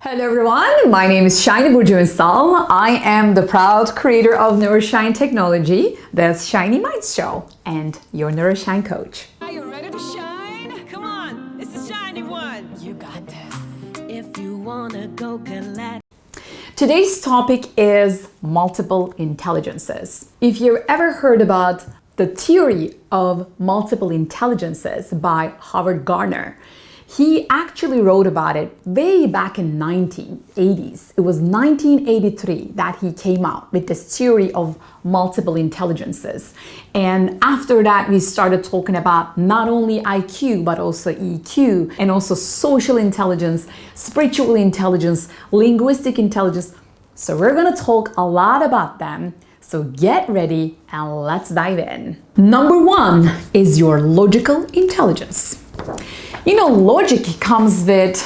Hello everyone, my name is Burcu Unsal. I am the proud creator of neuro-shine technology, the Shiny Minds Show, and your neuro-shine coach. Are you ready to shine? Come on, it's the shiny one. You got this. If you wanna go collect. Today's topic is multiple intelligences. If you've ever heard about the theory of multiple intelligences by Howard Gardner, he actually wrote about it way back in 1980s. It was 1983 that he came out with this theory of multiple intelligences. And after that, we started talking about not only IQ, but also EQ, and also social intelligence, spiritual intelligence, linguistic intelligence. So we're gonna talk a lot about them. So get ready and let's dive in. Number one is your logical intelligence. You know, logic comes with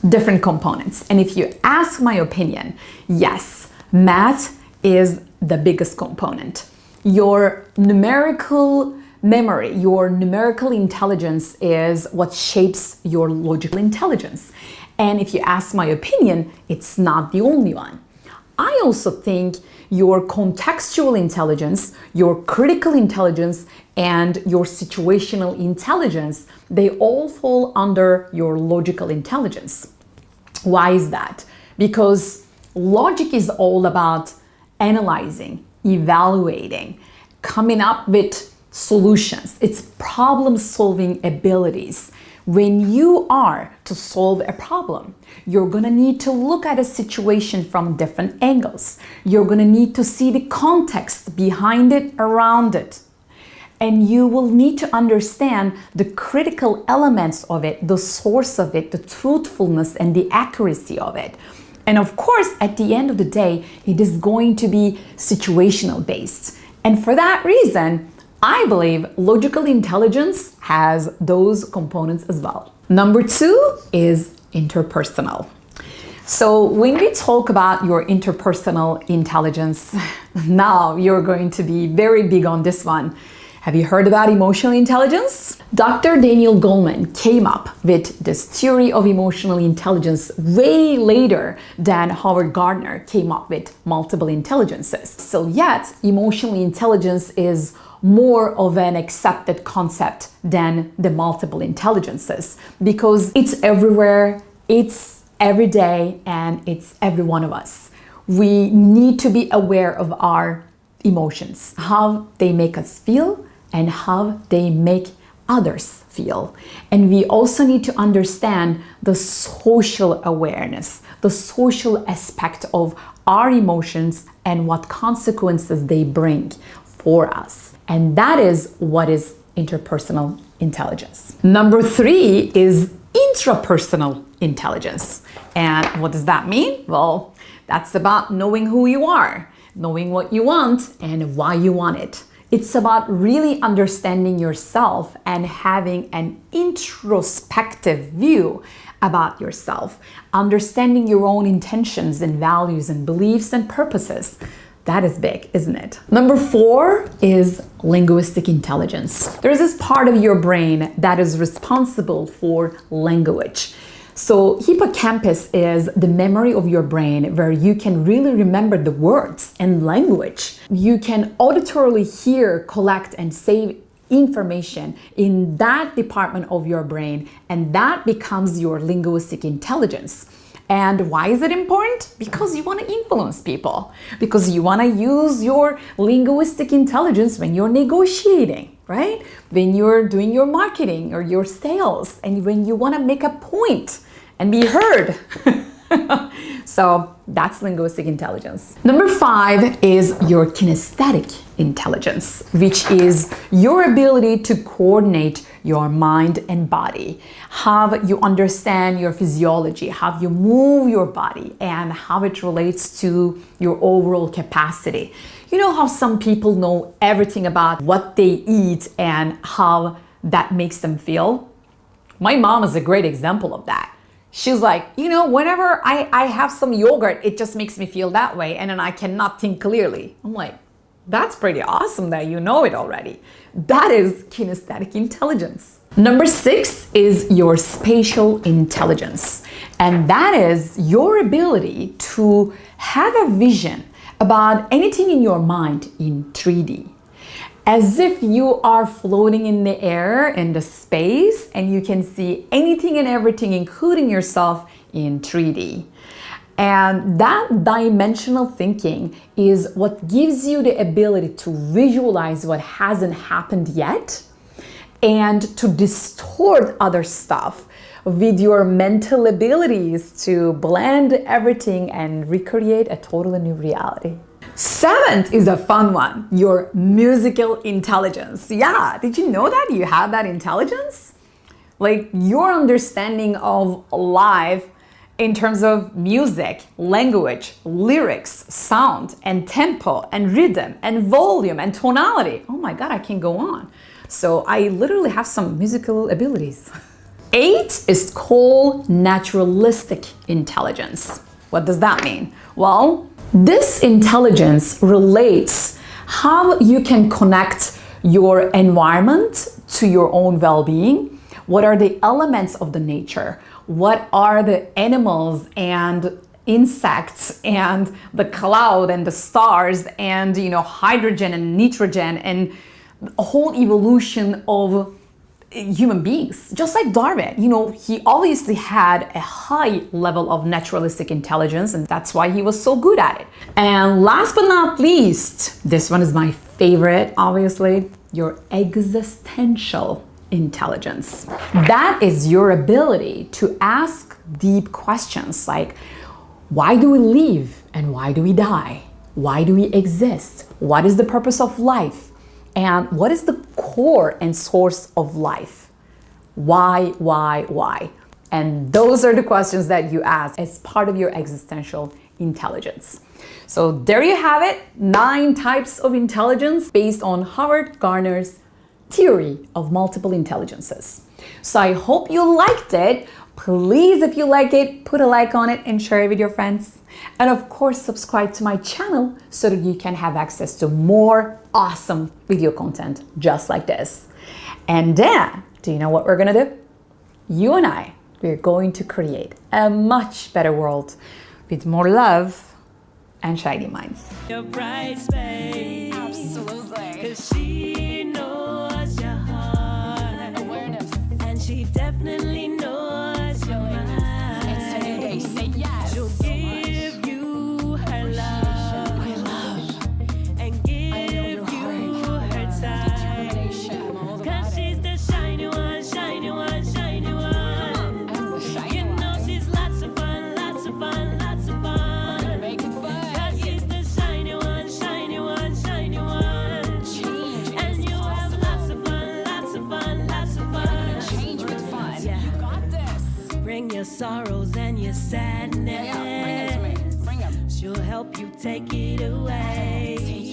different components. And if you ask my opinion, yes, math is the biggest component. Your numerical memory, your numerical intelligence is what shapes your logical intelligence. And if you ask my opinion, it's not the only one. I also think your contextual intelligence, your critical intelligence, and your situational intelligence, they all fall under your logical intelligence. Why is that? Because logic is all about analyzing, evaluating, coming up with solutions. It's problem-solving abilities. When you are to solve a problem, you're gonna need to look at a situation from different angles. You're gonna need to see the context behind it, around it. And you will need to understand the critical elements of it, the source of it, the truthfulness and the accuracy of it. And of course, at the end of the day, it is going to be situational based. And for that reason, I believe logical intelligence has those components as well. Number two is interpersonal. So when we talk about your interpersonal intelligence, now you're going to be very big on this one. Have you heard about emotional intelligence? Dr. Daniel Goleman came up with this theory of emotional intelligence way later than Howard Gardner came up with multiple intelligences. So yet, emotional intelligence is more of an accepted concept than the multiple intelligences because it's everywhere, it's every day, and it's every one of us. We need to be aware of our emotions, how they make us feel, and how they make others feel. And we also need to understand the social awareness, the social aspect of our emotions and what consequences they bring for us. And that is what is interpersonal intelligence. Number three is intrapersonal intelligence. And what does that mean? Well, that's about knowing who you are, knowing what you want and why you want it. It's about really understanding yourself and having an introspective view about yourself, understanding your own intentions and values and beliefs and purposes. That is big, isn't it? Number four is linguistic intelligence. There's this part of your brain that is responsible for language. So hippocampus is the memory of your brain where you can really remember the words and language. You can auditorily hear, collect, and save information in that department of your brain, and that becomes your linguistic intelligence. And why is it important? Because you want to influence people, because you want to use your linguistic intelligence when you're negotiating, right? When you're doing your marketing or your sales, and when you want to make a point and be heard. So that's linguistic intelligence. Number five is your kinesthetic intelligence, which is your ability to coordinate your mind and body, how you understand your physiology, how you move your body, and how it relates to your overall capacity. You know how some people know everything about what they eat and how that makes them feel? My mom is a great example of that. She's like, you know, whenever I have some yogurt, it just makes me feel that way, and then I cannot think clearly. I'm like, that's pretty awesome that you know it already. That is kinesthetic intelligence. Number 6 is your spatial intelligence. And that is your ability to have a vision about anything in your mind in 3D. As if you are floating in the air, in the space, and you can see anything and everything, including yourself, in 3D. And that dimensional thinking is what gives you the ability to visualize what hasn't happened yet and to distort other stuff with your mental abilities to blend everything and recreate a totally new reality. 7th is a fun one, your musical intelligence. Yeah, did you know that you have that intelligence? Like your understanding of life in terms of music, language, lyrics, sound, and tempo, and rhythm, and volume, and tonality. Oh my God, I can go on. So I literally have some musical abilities. 8 is called naturalistic intelligence. What does that mean? Well, this intelligence relates how you can connect your environment to your own well-being. What are the elements of the nature? What are the animals and insects and the cloud and the stars and hydrogen and nitrogen and a whole evolution of human beings. Just like Darwin, he obviously had a high level of naturalistic intelligence, and that's why he was so good at it. And last but not least, this one is my favorite, obviously, your existential intelligence. That is your ability to ask deep questions like, why do we live and why do we die? Why do we exist? What is the purpose of life? And what is the core and source of life? Why? And those are the questions that you ask as part of your existential intelligence. So there you have it, 9 types of intelligence based on Howard Gardner's theory of multiple intelligences. So I hope you liked it. Please, if you like it, put a like on it and share it with your friends. And of course, subscribe to my channel so that you can have access to more awesome video content just like this. And then, do you know what we're gonna do? You and I, we're going to create a much better world with more love and shiny minds. Your bright space. Absolutely. 'Cause she knows your heart. Awareness. And she definitely knows your mind. It's a new day. Say yes. She'll give you her love. My love. And give you her time. Determination. 'Cause she's the shiny one, shiny one, shiny one. I'm the shiny one. You know she's lots of fun, lots of fun, lots of fun. Make it fun. 'Cause she's the shiny one, shiny one, shiny one. Change. And you have lots of fun, lots of fun, lots of fun. Change with fun. Yeah. You got this. Bring your sorrows and your sadness. Yeah, bring it to me. Bring 'em. She'll help you take it away.